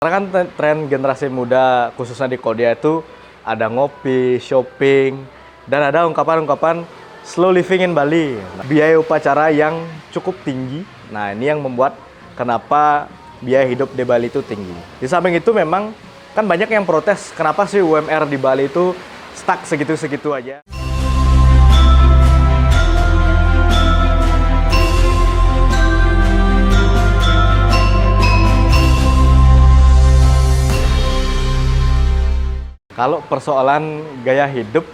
Sekarang kan tren generasi muda khususnya di Kodia itu ada ngopi, shopping, dan ada ungkapan-ungkapan slow living in Bali. Biaya upacara yang cukup tinggi. Nah, ini yang membuat kenapa biaya hidup di Bali itu tinggi. Di samping itu memang kan banyak yang protes kenapa sih UMR di Bali itu stuck segitu-segitu aja. Kalau persoalan gaya hidup,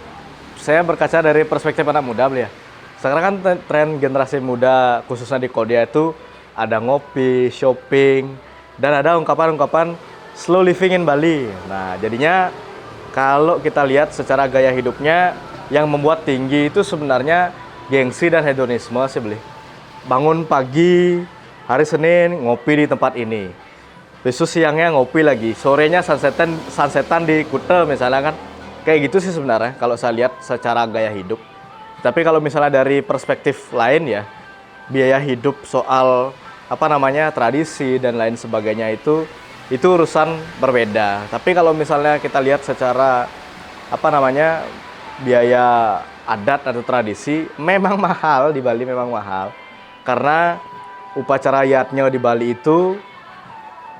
saya berkaca dari perspektif anak muda, ya. Sekarang kan tren generasi muda, khususnya di Kodia itu ada ngopi, shopping, dan ada ungkapan-ungkapan slow living in Bali. Nah, jadinya kalau kita lihat secara gaya hidupnya, yang membuat tinggi itu sebenarnya gengsi dan hedonisme sih, beli. Bangun pagi, hari Senin, ngopi di tempat ini. Besok siangnya ngopi lagi, sorenya sunsetan di Kuta misalnya kan. Kayak gitu sih sebenarnya kalau saya lihat secara gaya hidup. Tapi kalau misalnya dari perspektif lain ya, biaya hidup soal tradisi dan lain sebagainya itu urusan berbeda. Tapi kalau misalnya kita lihat secara biaya adat atau tradisi memang mahal di Bali, memang mahal. Karena upacara yatnya di Bali itu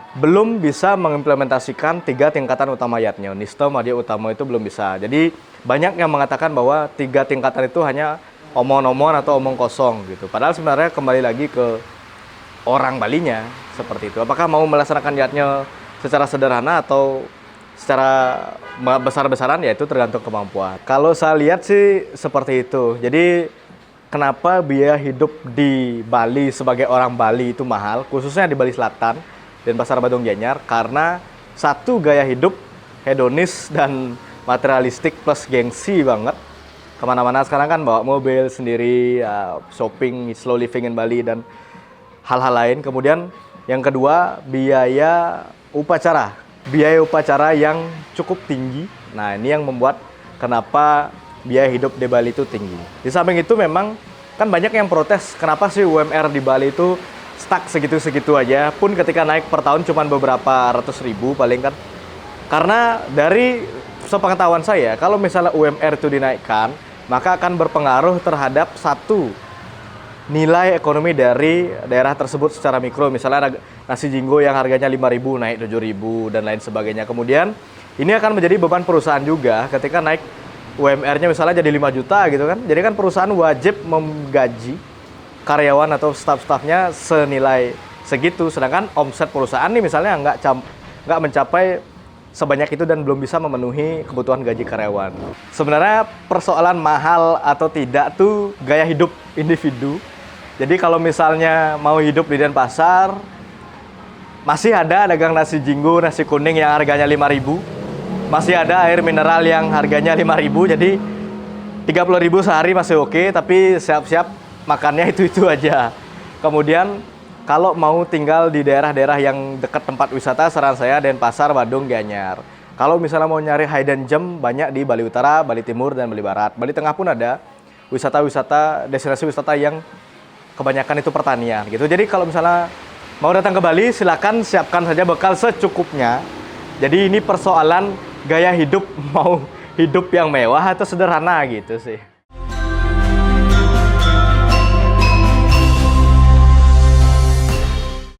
belum bisa mengimplementasikan 3 tingkatan utama yatnya. Nista, Madya, Utama itu belum bisa. Jadi banyak yang mengatakan bahwa 3 tingkatan itu hanya omong-omong atau omong kosong gitu. Padahal sebenarnya kembali lagi ke orang Balinya seperti itu. Apakah mau melaksanakan yatnya secara sederhana atau secara besar-besaran, ya itu tergantung kemampuan. Kalau saya lihat sih seperti itu. Jadi kenapa biaya hidup di Bali sebagai orang Bali itu mahal, khususnya di Bali Selatan dan Pasar Badung Gianyar, karena satu, gaya hidup hedonis dan materialistik plus gengsi banget. Kemana-mana sekarang kan bawa mobil sendiri, shopping, slow living in Bali, dan hal-hal lain. Kemudian yang kedua, biaya upacara. Biaya upacara yang cukup tinggi. Nah, ini yang membuat kenapa biaya hidup di Bali itu tinggi. Di samping itu memang kan banyak yang protes kenapa sih UMR di Bali itu stuck segitu-segitu aja, pun ketika naik per tahun cuma beberapa ratus ribu paling kan. Karena dari sepengetahuan saya, kalau misalnya UMR itu dinaikkan, maka akan berpengaruh terhadap satu, nilai ekonomi dari daerah tersebut secara mikro. Misalnya ada nasi jinggo yang harganya 5.000 naik 7.000 dan lain sebagainya. Kemudian ini akan menjadi beban perusahaan juga ketika naik UMR-nya misalnya jadi 5 juta gitu kan. Jadi kan perusahaan wajib menggaji karyawan atau staf-stafnya senilai segitu, sedangkan omset perusahaan nih misalnya nggak mencapai sebanyak itu dan belum bisa memenuhi kebutuhan gaji karyawan. Sebenarnya persoalan mahal atau tidak tuh gaya hidup individu. Jadi kalau misalnya mau hidup di Denpasar, masih ada dagang nasi jinggo, nasi kuning yang harganya 5.000, masih ada air mineral yang harganya 5.000, jadi 30.000 sehari masih oke, tapi siap-siap makannya itu aja. Kemudian kalau mau tinggal di daerah-daerah yang dekat tempat wisata, saran saya Denpasar, Badung, Gianyar. Kalau misalnya mau nyari hidden gem, banyak di Bali Utara, Bali Timur, dan Bali Barat. Bali Tengah pun ada destinasi wisata yang kebanyakan itu pertanian gitu. Jadi kalau misalnya mau datang ke Bali, silakan siapkan saja bekal secukupnya. Jadi ini persoalan gaya hidup, mau hidup yang mewah atau sederhana gitu sih.